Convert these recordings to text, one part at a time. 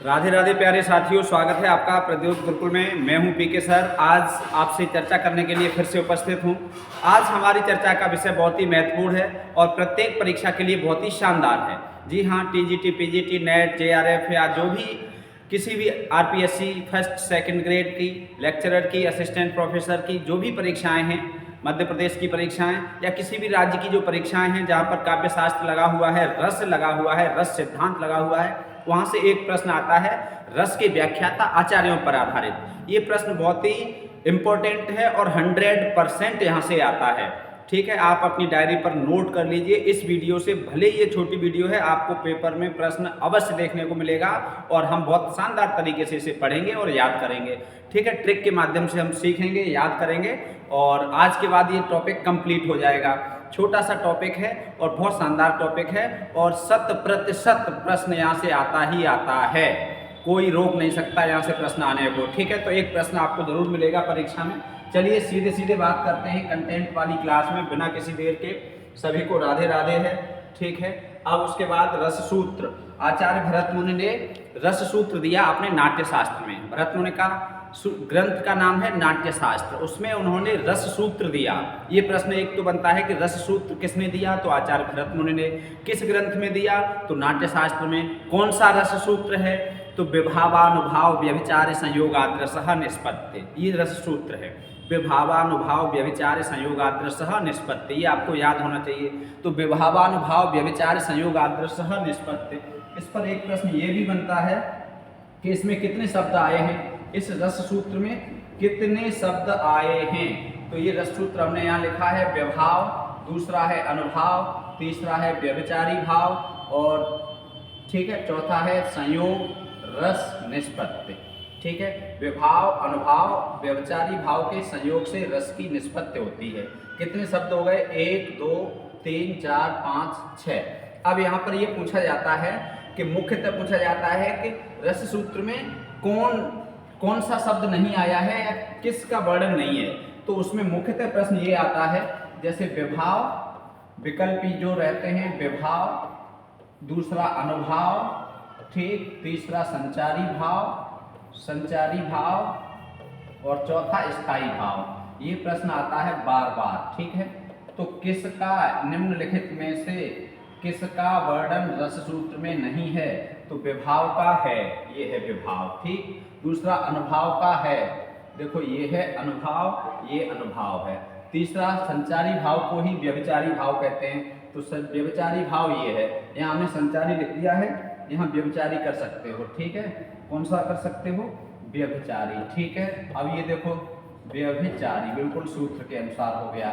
राधे राधे प्यारे साथियों, स्वागत है आपका प्रद्योत गुरुकुल में। मैं हूं पीके सर। आज आपसे चर्चा करने के लिए फिर से उपस्थित हूं। आज हमारी चर्चा का विषय बहुत ही महत्वपूर्ण है और प्रत्येक परीक्षा के लिए बहुत ही शानदार है। जी हां, टीजीटी, पीजीटी, नेट, जेआरएफ या जो भी किसी भी आरपीएससी फर्स्ट सेकंड ग्रेड की, लेक्चरर की, असिस्टेंट प्रोफेसर की जो भी परीक्षाएं हैं, मध्य प्रदेश की परीक्षाएं या किसी भी राज्य की जो परीक्षाएं हैं जहां पर काव्य शास्त्र लगा हुआ है, रस लगा हुआ है, रस सिद्धांत लगा हुआ है, वहां से एक प्रश्न आता है रस के व्याख्याता आचार्यों पर आधारित। ये प्रश्न बहुत ही इंपॉर्टेंट है और 100% यहाँ से आता है। ठीक है, आप अपनी डायरी पर नोट कर लीजिए। इस वीडियो से, भले ये छोटी वीडियो है, आपको पेपर में प्रश्न अवश्य देखने को मिलेगा और हम बहुत शानदार तरीके से इसे पढ़ेंगे और याद करेंगे। ठीक है, ट्रिक के माध्यम से हम सीखेंगे, याद करेंगे और आज के बाद ये टॉपिक कंप्लीट हो जाएगा। छोटा सा टॉपिक है और बहुत शानदार टॉपिक है और 100% प्रश्न यहाँ से आता ही आता है। कोई रोक नहीं सकता यहाँ से प्रश्न आने को। ठीक है, तो एक प्रश्न आपको जरूर मिलेगा परीक्षा में। चलिए सीधे सीधे बात करते हैं कंटेंट वाली क्लास में, बिना किसी देर के। सभी को राधे राधे है। ठीक है, अब उसके बाद रस सूत्र। आचार्य भरत मुनि ने रस सूत्र दिया अपने नाट्य शास्त्र में। भरत मुनि का ग्रंथ का नाम है नाट्य शास्त्र, उसमें उन्होंने रस सूत्र दिया। ये प्रश्न एक तो बनता है कि रस सूत्र किसने दिया, तो आचार्य भरत मुनि ने। किस ग्रंथ में दिया, तो नाट्य शास्त्र में। कौन सा रस सूत्र है, तो विभावानुभाव व्यभिचार संयोगाद्रसः निष्पत्ति, ये रस सूत्र है। विभावानुभाव व्यभिचार संयोगाद्रसः निष्पत्ति, ये आपको याद होना चाहिए। तो विभावानुभाव व्यभिचार संयोगाद्रसः निष्पत्ति, इस पर एक प्रश्न ये भी बनता है कि इसमें कितने शब्द आए हैं, इस रस सूत्र में कितने शब्द आए हैं। तो ये रस सूत्र हमने यहाँ लिखा है विभाव, दूसरा है अनुभाव, तीसरा है व्यभिचारी भाव और ठीक है, चौथा है संयोग रस निष्पत्ति। ठीक है, विभाव, अनुभाव, व्यभिचारी भाव के संयोग से रस की निष्पत्ति होती है। कितने शब्द हो गए, 1 2 3 4 5 6। अब यहाँ पर ये पूछा जाता है कि मुख्यतः पूछा जाता है कि रस सूत्र में कौन सा शब्द नहीं आया है या किसका वर्णन नहीं है। तो उसमें मुख्यतः प्रश्न ये आता है, जैसे विभाव, विकल्पी जो रहते हैं विभाव, दूसरा अनुभाव, ठीक, तीसरा संचारी भाव और चौथा स्थायी भाव। ये प्रश्न आता है बार बार। ठीक है, तो किसका निम्नलिखित में से किसका वर्णन रस सूत्र में नहीं है, तो विभाव का है, ये है विभाव। ठीक, दूसरा अनुभाव का है, देखो ये है अनुभाव, ये अनुभाव है। तीसरा संचारी भाव को ही व्यभिचारी भाव कहते हैं, तो व्यभिचारी भाव ये है। यहाँ हमने संचारी लिख दिया है, यहाँ व्यभिचारी कर सकते हो। ठीक है, कौन सा कर सकते हो, व्यभिचारी। ठीक है, अब ये देखो व्यभिचारी बिल्कुल सूत्र के अनुसार हो गया।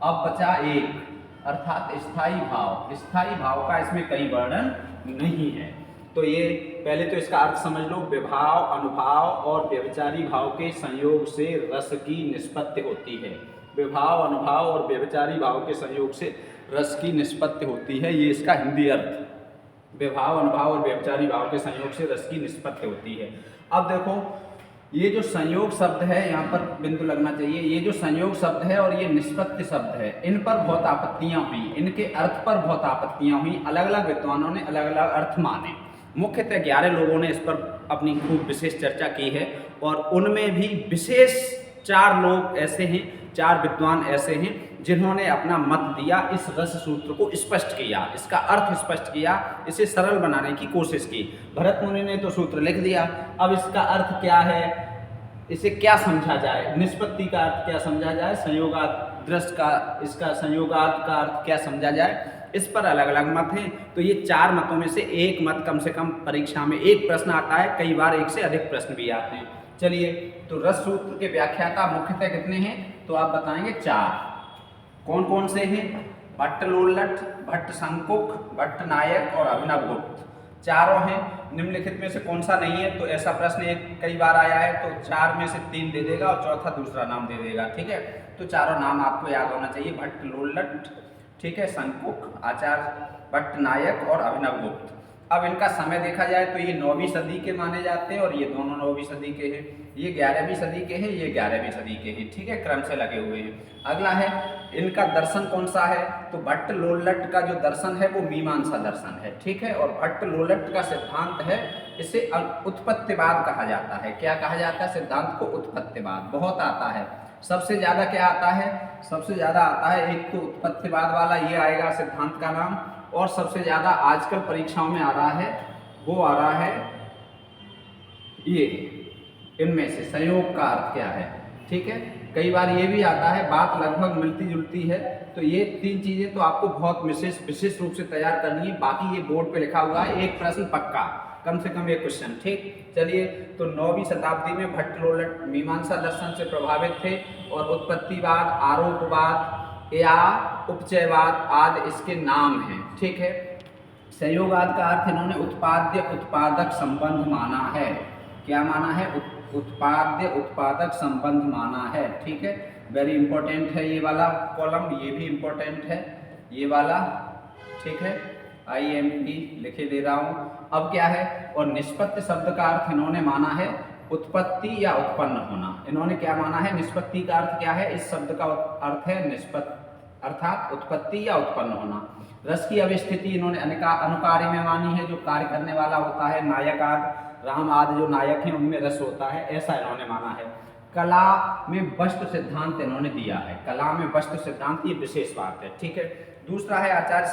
अब बचा एक, अर्थात स्थायी भाव। स्थायी भाव का इसमें कई वर्णन नहीं है। तो ये पहले तो इसका अर्थ समझ लो, विभाव, अनुभाव और व्यभिचारी भाव के संयोग से रस की निष्पत्ति होती है। विभाव, अनुभाव और व्यभिचारी भाव के संयोग से रस की निष्पत्ति होती है, ये इसका हिंदी अर्थ। विभाव, अनुभाव और व्यभिचारी भाव के संयोग से रस की निष्पत्ति होती है। अब देखो ये जो संयोग शब्द है, यहाँ पर बिंदु लगना चाहिए। ये जो संयोग शब्द है और ये निष्पत्ति शब्द है, इन पर बहुत आपत्तियां हुई, इनके अर्थ पर बहुत आपत्तियां हुई। अलग अलग विद्वानों ने अलग अलग अर्थ माने। मुख्यतः 11 लोगों ने इस पर अपनी खूब विशेष चर्चा की है और उनमें भी विशेष 4 लोग ऐसे हैं, 4 विद्वान ऐसे हैं जिन्होंने अपना मत दिया, इस रस सूत्र को स्पष्ट किया, इसका अर्थ स्पष्ट किया, इसे सरल बनाने की कोशिश की। भरत मुनि ने तो सूत्र लिख दिया, अब इसका अर्थ क्या है, इसे क्या समझा जाए, निष्पत्ति का अर्थ क्या समझा जाए, संयोगाद्रस का, इसका संयोगाद का अर्थ क्या समझा जाए, इस पर अलग अलग मत हैं। तो ये 4 मतों में से एक मत कम से कम परीक्षा में एक प्रश्न आता है, कई बार एक से अधिक प्रश्न भी आते हैं। चलिए, तो रस सूत्र के व्याख्याता मुख्यतः कितने हैं, तो आप बताएंगे 4। कौन कौन से हैं, भट्ट लोल्लठ, भट्ट शंकुक, भट्ट नायक और अभिनव गुप्त, चारों हैं। निम्नलिखित में से कौन सा नहीं है, तो ऐसा प्रश्न एक कई बार आया है, तो 4 में से 3 दे देगा और चौथा दूसरा नाम दे देगा। ठीक है, तो चारों नाम आपको याद होना चाहिए, भट्ट लोल्लठ, ठीक है, शंकुक, आचार्य भट्ट नायक और अभिनव गुप्त। अब इनका समय देखा जाए तो ये 9वीं सदी के माने जाते हैं और ये दोनों 9वीं सदी के हैं। ये 11वीं सदी के हैं, ये 11वीं सदी के हैं। ठीक है, क्रम से लगे हुए हैं। अगला है इनका दर्शन कौन सा है, तो भट्ट लोल्लट का जो दर्शन है वो मीमांसा दर्शन है, ठीक है। और भट्ट लोल्लट का सिद्धांत है, इसे उत्पत्तिवाद कहा जाता है। क्या कहा जाता है सिद्धांत को? उत्पत्तिवाद। बहुत आता है, सबसे ज़्यादा क्या आता है? सबसे ज़्यादा आता है एक तो उत्पत्तिवाद वाला, ये आएगा सिद्धांत का नाम। और सबसे ज़्यादा आजकल परीक्षाओं में आ रहा है, वो आ रहा है ये, इनमें से संयोग का अर्थ क्या है, ठीक है। कई बार ये भी आता है, बात लगभग मिलती जुलती है। तो ये तीन चीज़ें तो आपको बहुत विशेष रूप से तैयार करनी है। बाकी ये बोर्ड पे लिखा हुआ है, एक प्रश्न पक्का, कम से कम एक क्वेश्चन, ठीक। चलिए, तो 9वीं शताब्दी में भट्ट लोल्लट मीमांसा दर्शन से प्रभावित थे और उत्पत्तिवाद, आरोपवाद या उपचयवाद आदि इसके नाम हैं, ठीक है। संयोगवाद का अर्थ इन्होंने उत्पाद्य उत्पादक संबंध माना है। क्या माना है? उत्पाद्य उत्पादक संबंध माना है, ठीक है। वेरी इंपॉर्टेंट है ये वाला कॉलम, ये भी इंपॉर्टेंट है ये वाला, ठीक है। IMP लिखे दे रहा हूँ। अब क्या है? और निष्पत्ति शब्द का अर्थ इन्होंने माना है उत्पत्ति या उत्पन्न होना। इन्होंने क्या माना है? निष्पत्ति का अर्थ क्या है? इस शब्द का अर्थ है निष्पत्ति, अर्थात उत्पत्ति या उत्पन्न होना। रस की अवस्थिति इन्होंने अनुकार्य में मानी है, जो कार्य करने वाला होता है, नायक आदि, राम आदि जो नायक हैं उनमें रस होता है, ऐसा इन्होंने माना है। कला में वस्तु सिद्धांत इन्होंने दिया है, कला में वस्तु सिद्धांत, ये विशेष बात है, ठीक है। दूसरा है आचार्य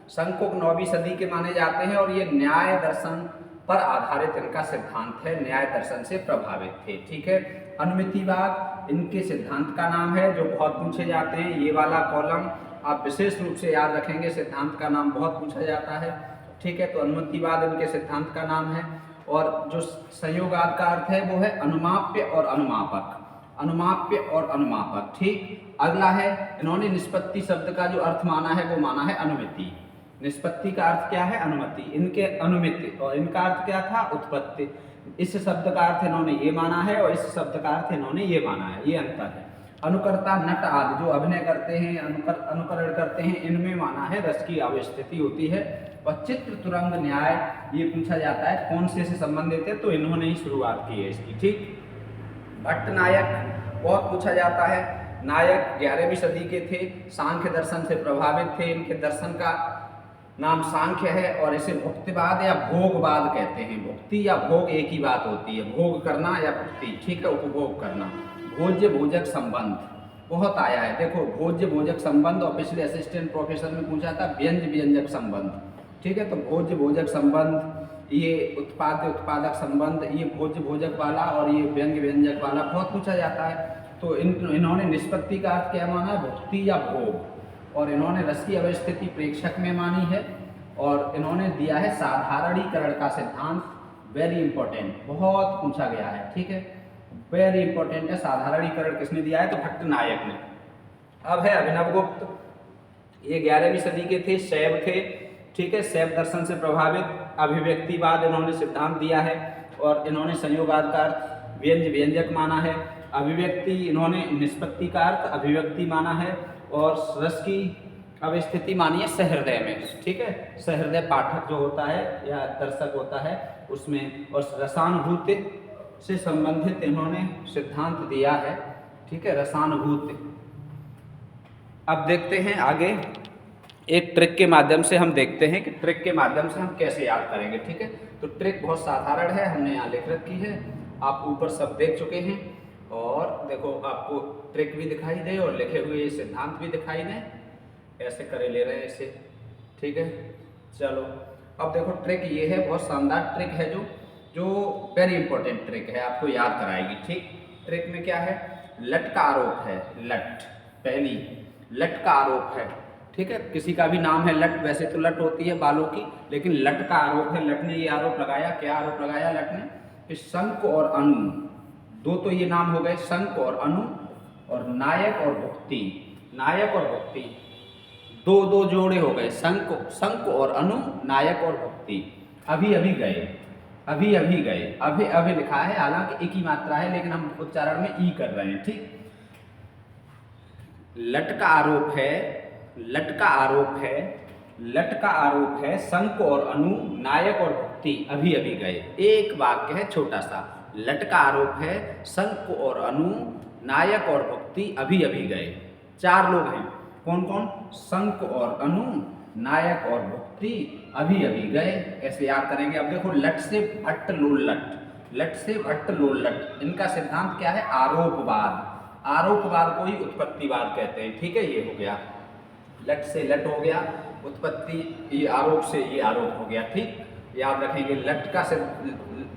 शंकुक 9वीं सदी के माने जाते हैं और ये न्याय दर्शन पर आधारित इनका सिद्धांत है, न्याय दर्शन से प्रभावित थे, ठीक है। अनुमितिवाद इनके सिद्धांत का नाम है, जो बहुत पूछे जाते हैं। ये वाला कॉलम आप विशेष रूप से याद रखेंगे, सिद्धांत का नाम बहुत पूछा जाता है, ठीक है। तो अनुमितिवाद इनके सिद्धांत का नाम है। और जो संयोगवाद का अर्थ है वो है अनुमाप्य और अनुमापक, अनुमाप्य और अनुमापक, ठीक। अगला है, इन्होंने निष्पत्ति शब्द का जो अर्थ माना है वो माना है अनुमिति। निष्पत्ति का अर्थ क्या है? अनुमति। इनके अनुमिति, और इनका अर्थ क्या था? उत्पत्ति। इस शब्द का अर्थ इन्होंने ये माना है और इस शब्द का अर्थ इन्होंने ये माना है, ये अंतर है। अनुकर्ता, नट आदि जो अभिनय करते हैं, अनुकरण करते हैं, इनमें माना है रस की अवस्थिति होती है। और चित्र तुरंग न्याय ये पूछा जाता है कौन से संबंधित है, तो इन्होंने ही शुरुआत की है इसकी, ठीक। भट्ट नायक बहुत पूछा जाता है। नायक 11वीं सदी के थे, सांख्य दर्शन से प्रभावित थे। इनके दर्शन का नाम सांख्य है और इसे भुक्तिवाद या भोगवाद कहते हैं। भुक्ति या भोग एक ही बात होती है, भोग करना या भुक्ति, ठीक है, उपभोग करना। भोज्य भोजक संबंध बहुत आया है, देखो, भोज्य भोजक संबंध, और पिछले असिस्टेंट प्रोफेसर में पूछा था व्यंज व्यंजक संबंध, ठीक है। तो भोज्य भोजक संबंध, ये उत्पाद्य उत्पादक संबंध, ये भोज्य भोजक वाला और ये व्यंग्य व्यंजक वाला बहुत पूछा जाता है। तो इन्होंने निष्पत्ति का अर्थ क्या माना है? भुक्ति या भोग। और इन्होंने रस की अवस्थिति प्रेक्षक में मानी है। और इन्होंने दिया है साधारणीकरण का सिद्धांत, वेरी इंपॉर्टेंट, बहुत पूछा गया है, ठीक है, वेरी इंपॉर्टेंट है। साधारणीकरण किसने दिया है? तो भट्ट नायक ने। अब है अभिनवगुप्त, ये 11वीं सदी के थे, शैव थे, ठीक है। शैव दर्शन से प्रभावित अभिव्यक्तिवाद इन्होंने सिद्धांत दिया है। और इन्होंने संयोगवाद का अर्थ व्यंज व्यंजक माना है। अभिव्यक्ति इन्होंने निष्पत्ति का अर्थ अभिव्यक्ति माना है। और रस की अवस्थिति मानी है सहृदय में, ठीक है, सहृदय पाठक जो होता है या दर्शक होता है उसमें। और रसानुभूति से संबंधित इन्होंने सिद्धांत दिया है, ठीक है, रसानुभूति। अब देखते हैं आगे, एक ट्रिक के माध्यम से हम देखते हैं कि ट्रिक के माध्यम से हम कैसे याद करेंगे, ठीक है। तो ट्रिक बहुत साधारण है, हमने यहाँ लिख रखी है, आप ऊपर सब देख चुके हैं। और देखो, आपको ट्रिक भी दिखाई दे और लिखे हुए सिद्धांत भी दिखाई दे, ऐसे करे ले रहे हैं इसे, ठीक है। चलो, अब देखो ट्रिक ये है, बहुत शानदार ट्रिक है, जो वेरी इंपॉर्टेंट ट्रिक है, आपको याद कराएगी, ठीक। ट्रिक में क्या है? लट का आरोप है, लट, पहली लट का आरोप है, ठीक है। किसी का भी नाम है लट, वैसे तो लट होती है बालों की, लेकिन लट का आरोप है। लट ने ये आरोप लगाया, क्या आरोप लगाया लट ने? कि शंक और अनु, दो तो ये नाम हो गए, शंक और अनु, और नायक और भुक्ति, नायक और भुक्ति, दो जोड़े हो गए, शंक और अनु, नायक और भुक्ति। अभी अभी गए, अभी अभी गए, अभी अभी लिखा है, हालांकि एक ही मात्रा है, लेकिन हम उच्चारण में ई कर रहे हैं, ठीक। लट का आरोप है, लट का आरोप है, लट का आरोप है, शंक और अनु, नायक और भुक्ति अभी अभी गए। एक वाक्य है छोटा सा, लट का आरोप है, शंक और अनु, नायक और भुक्ति अभी अभी गए। 4 लोग हैं। कौन कौन? शंख और अनु, नायक और भुक्ति, अभी अभी गए। ऐसे याद करेंगे। अब देखो, लट से भट्ट लोल लट, लट से भट्ट लोल लट, इनका सिद्धांत क्या है? आरोपवाद। आरोपवाद को ही उत्पत्तिवाद कहते हैं। ठीक है, ये हो गया। लट से लट हो गया, उत्पत्ति, ये आरोप से ये आरोप हो गया। ठीक, याद रखेंगे। लट का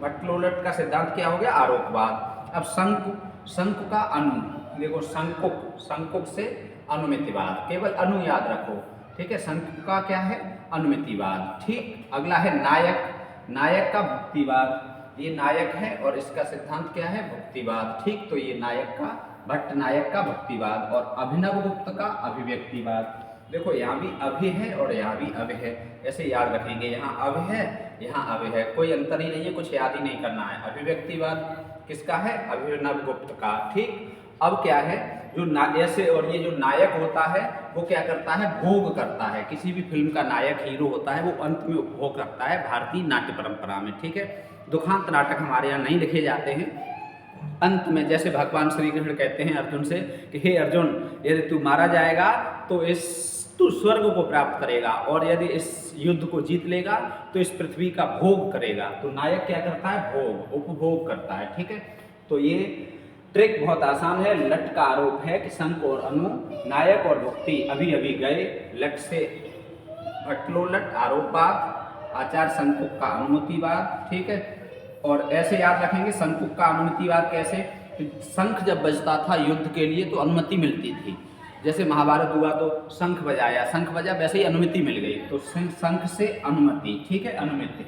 भट्ट लोल लट का सिद्धांत क्या हो गया? आरोपवाद। अब शंकु, शंकु का अनु, देखो शंकुक, शंकुक से अनुमितिवाद, केवल अनु याद रखो। ठीक है, शंकु का क्या है? अनुमितिवाद। ठीक, अगला है नायक, नायक का भुक्तिवाद। ये नायक है और इसका सिद्धांत क्या है? भुक्तिवाद। ठीक, तो ये नायक का, भट्ट नायक का भुक्तिवाद। और अभिनव गुप्त का अभिव्यक्तिवाद। देखो, यहाँ भी अभि है और यहाँ भी अभ है, ऐसे याद रखेंगे। यहाँ अभ है, यहाँ अभ है, कोई अंतर ही नहीं है, कुछ याद ही नहीं करना है। अभिव्यक्तिवाद किसका है? अभिनव गुप्त का। ठीक, अब क्या है? जो ऐसे, और ये जो नायक होता है वो क्या करता है? भोग करता है। किसी भी फिल्म का नायक हीरो होता है, वो अंत में उपभोग करता है भारतीय नाट्य परंपरा में। ठीक है, दुखांत नाटक हमारे यहाँ नहीं लिखे जाते हैं। अंत में जैसे भगवान श्री कृष्ण कहते हैं अर्जुन से कि हे अर्जुन, यदि तू मारा जाएगा तो तू स्वर्ग को प्राप्त करेगा, और यदि इस युद्ध को जीत लेगा तो इस पृथ्वी का भोग करेगा। तो नायक क्या करता है? भोग, उपभोग करता है। ठीक है, तो ये ट्रिक बहुत आसान है। लट का आरोप है कि शंख और अनु, नायक और भुक्ति अभी अभी गए। लट से भट्टलोलट आरोपवाद, आचार्य शंकुक का अनुमतिवाद। ठीक है, और ऐसे याद रखेंगे शंकुक का अनुमतिवाद कैसे? शंख जब बजता था युद्ध के लिए तो अनुमति मिलती थी। जैसे महाभारत हुआ तो शंख बजाया, शंख बजा, वैसे ही अनुमति मिल गई, तो शंख से अनुमति। ठीक है, अनुमति,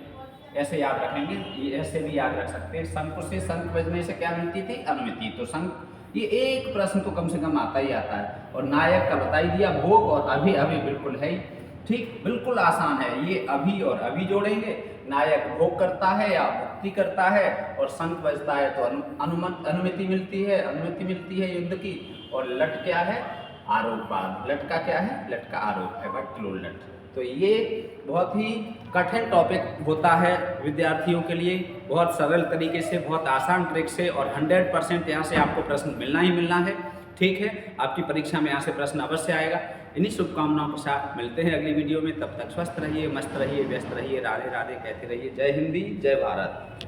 ऐसे याद रखेंगे। ये ऐसे भी याद रख सकते हैं। शंख से, शंख बजने से क्या मिलती थी? अनुमति। तो शंख, ये एक प्रश्न तो कम से कम आता ही आता है। और नायक का बता ही दिया, भोग, और अभी अभी बिल्कुल है ही। ठीक, बिल्कुल आसान है। ये अभी और अभी जोड़ेंगे। नायक भोग करता है या भक्ति करता है, और शंख बजता है तो अनुमति मिलती है, अनुमति मिलती है युद्ध की। और लट क्या है? आरोपवाद। लट का क्या है? लट का आरोप है, भट्ट लोल लट। तो ये बहुत ही कठिन टॉपिक होता है विद्यार्थियों के लिए, बहुत सरल तरीके से, बहुत आसान ट्रिक से, और 100% यहाँ से आपको प्रश्न मिलना ही मिलना है। ठीक है, आपकी परीक्षा में यहाँ से प्रश्न अवश्य आएगा। इन्हीं शुभकामनाओं के साथ मिलते हैं अगली वीडियो में। तब तक स्वस्थ रहिए, मस्त रहिए, व्यस्त रहिए, राधे राधे कहते रहिए। जय हिंदी, जय भारत।